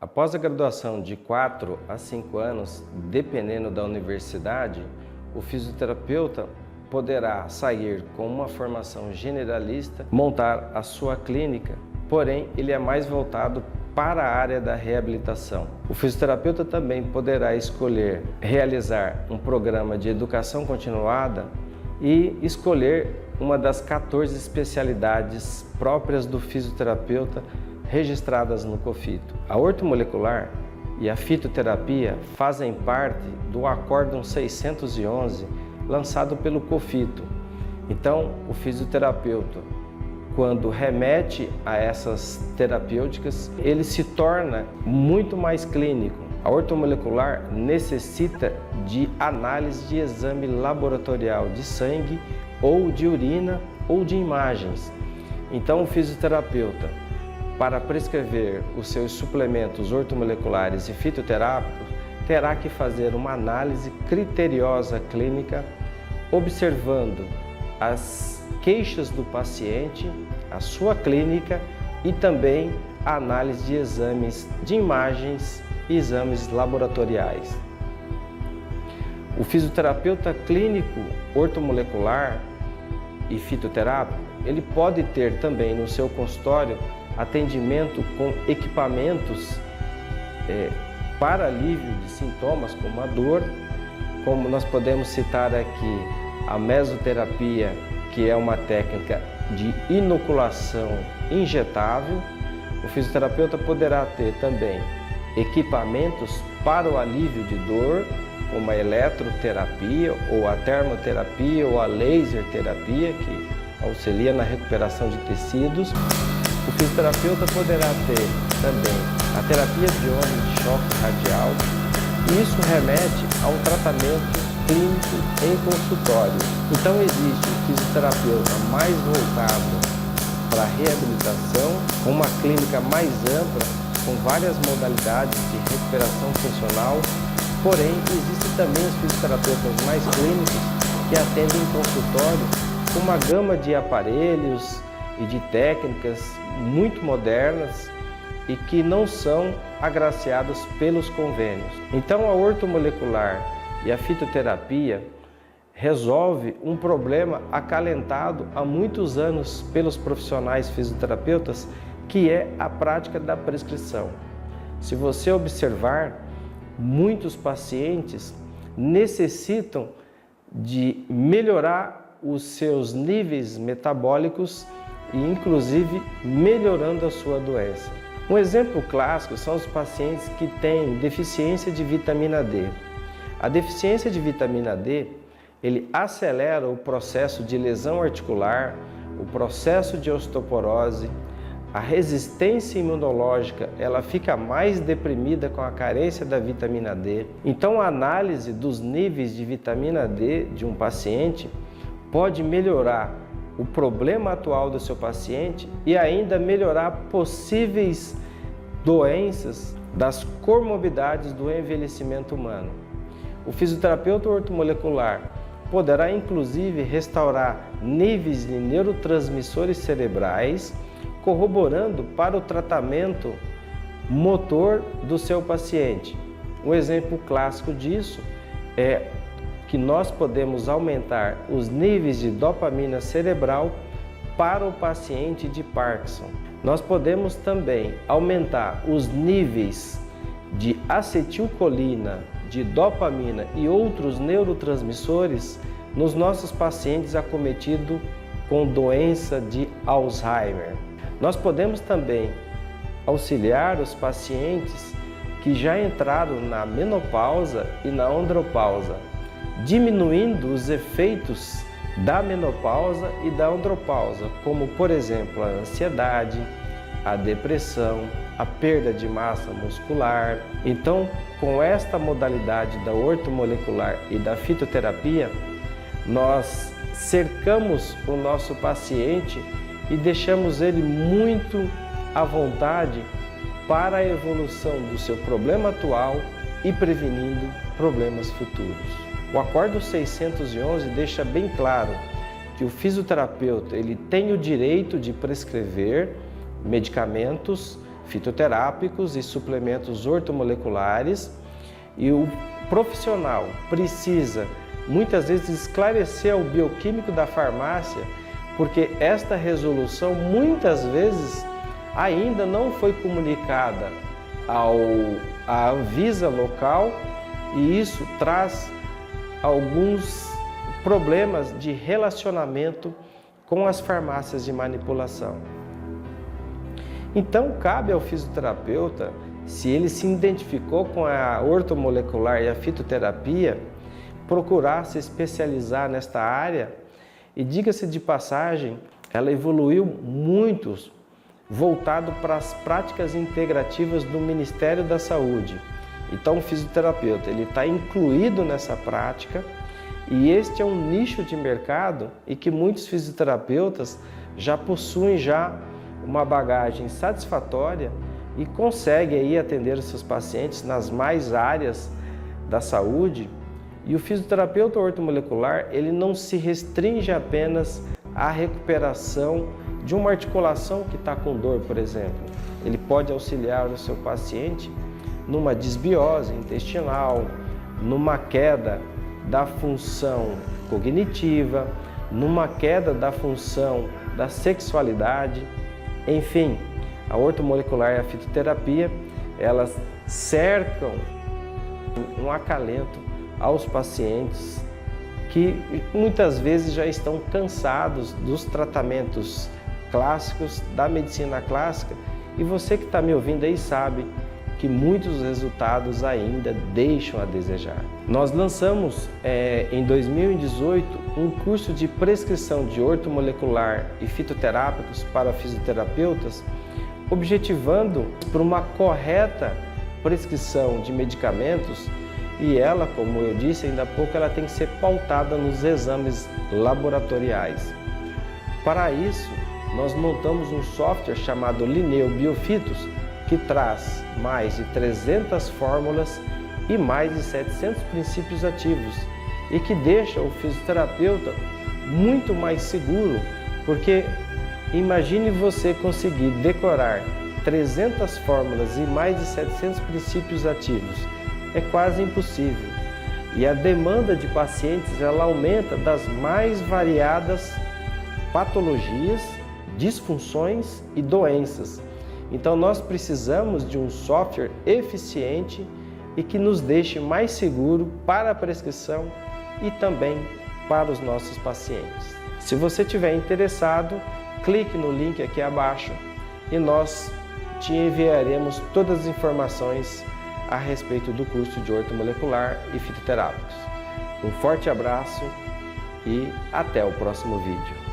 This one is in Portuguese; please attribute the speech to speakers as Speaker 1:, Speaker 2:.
Speaker 1: Após a graduação de 4 a 5 anos, dependendo da universidade, o fisioterapeuta poderá sair com uma formação generalista, montar a sua clínica, porém ele é mais voltado para a área da reabilitação. O fisioterapeuta também poderá escolher realizar um programa de educação continuada e escolher uma das 14 especialidades próprias do fisioterapeuta registradas no COFITO. A ortomolecular e a fitoterapia fazem parte do Acórdão 611 lançado pelo COFITO. Então, o fisioterapeuta, quando remete a essas terapêuticas, ele se torna muito mais clínico. A ortomolecular necessita de análise de exame laboratorial de sangue ou de urina ou de imagens. Então, o fisioterapeuta, para prescrever os seus suplementos ortomoleculares e fitoterápicos, terá que fazer uma análise criteriosa clínica, observando as queixas do paciente, a sua clínica e também a análise de exames de imagens e exames laboratoriais. O fisioterapeuta clínico ortomolecular e fitoterápico, ele pode ter também no seu consultório atendimento com equipamentos para alívio de sintomas como a dor, como nós podemos citar aqui a mesoterapia, que é uma técnica de inoculação injetável. O fisioterapeuta poderá ter também equipamentos para o alívio de dor, como a eletroterapia, ou a termoterapia, ou a laser terapia, que auxilia na recuperação de tecidos. O fisioterapeuta poderá ter também a terapia de ondas de choque radial. Isso remete a um tratamento clínico em consultório. Então existe um fisioterapeuta mais voltado para a reabilitação, com uma clínica mais ampla, com várias modalidades de recuperação funcional. Porém, existem também os fisioterapeutas mais clínicos que atendem em consultório com uma gama de aparelhos e de técnicas muito modernas e que não são agraciadas pelos convênios. Então, a ortomolecular e a fitoterapia resolve um problema acalentado há muitos anos pelos profissionais fisioterapeutas, que é a prática da prescrição. Se você observar, muitos pacientes necessitam de melhorar os seus níveis metabólicos e inclusive melhorando a sua doença. Um exemplo clássico são os pacientes que têm deficiência de vitamina D. A deficiência de vitamina D, ele acelera o processo de lesão articular, o processo de osteoporose, a resistência imunológica, ela fica mais deprimida com a carência da vitamina D. Então, a análise dos níveis de vitamina D de um paciente pode melhorar o problema atual do seu paciente e ainda melhorar possíveis doenças das comorbidades do envelhecimento humano. O fisioterapeuta ortomolecular poderá inclusive restaurar níveis de neurotransmissores cerebrais, corroborando para o tratamento motor do seu paciente. Um exemplo clássico disso é que nós podemos aumentar os níveis de dopamina cerebral para o paciente de Parkinson. Nós podemos também aumentar os níveis de acetilcolina, de dopamina e outros neurotransmissores nos nossos pacientes acometidos com doença de Alzheimer. Nós podemos também auxiliar os pacientes que já entraram na menopausa e na andropausa, diminuindo os efeitos da menopausa e da andropausa, como por exemplo a ansiedade, a depressão, a perda de massa muscular. Então, com esta modalidade da ortomolecular e da fitoterapia, nós cercamos o nosso paciente e deixamos ele muito à vontade para a evolução do seu problema atual e prevenindo problemas futuros. O Acórdão 611 deixa bem claro que o fisioterapeuta ele tem o direito de prescrever medicamentos fitoterápicos e suplementos ortomoleculares, e o profissional precisa muitas vezes esclarecer ao bioquímico da farmácia, porque esta resolução muitas vezes ainda não foi comunicada à Anvisa local, e isso traz alguns problemas de relacionamento com as farmácias de manipulação. Então, cabe ao fisioterapeuta, se ele se identificou com a ortomolecular e a fitoterapia, procurar se especializar nesta área. E diga-se de passagem, ela evoluiu muito voltado para as práticas integrativas do Ministério da Saúde. Então, o fisioterapeuta ele está incluído nessa prática, e este é um nicho de mercado e que muitos fisioterapeutas já possuem uma bagagem satisfatória e conseguem aí atender os seus pacientes nas mais áreas da saúde. E o fisioterapeuta ortomolecular, ele não se restringe apenas à recuperação de uma articulação que está com dor, por exemplo. Ele pode auxiliar o seu paciente numa disbiose intestinal, numa queda da função cognitiva, numa queda da função da sexualidade. Enfim, a ortomolecular e a fitoterapia, elas cercam um acalento aos pacientes que muitas vezes já estão cansados dos tratamentos clássicos, da medicina clássica, e você que está me ouvindo aí sabe que muitos resultados ainda deixam a desejar. Nós lançamos em 2018 um curso de prescrição de ortomolecular e fitoterápicos para fisioterapeutas, objetivando por uma correta prescrição de medicamentos, e ela, como eu disse ainda há pouco, ela tem que ser pautada nos exames laboratoriais. Para isso, nós montamos um software chamado Lineo Biofitos, que traz mais de 300 fórmulas e mais de 700 princípios ativos, e que deixa o fisioterapeuta muito mais seguro, porque imagine você conseguir decorar 300 fórmulas e mais de 700 princípios ativos. É quase impossível. E a demanda de pacientes ela aumenta das mais variadas patologias, disfunções e doenças. Então nós precisamos de um software eficiente e que nos deixe mais seguro para a prescrição e também para os nossos pacientes. Se você estiver interessado, clique no link aqui abaixo e nós te enviaremos todas as informações a respeito do curso de ortomolecular e fitoterápicos. Um forte abraço e até o próximo vídeo.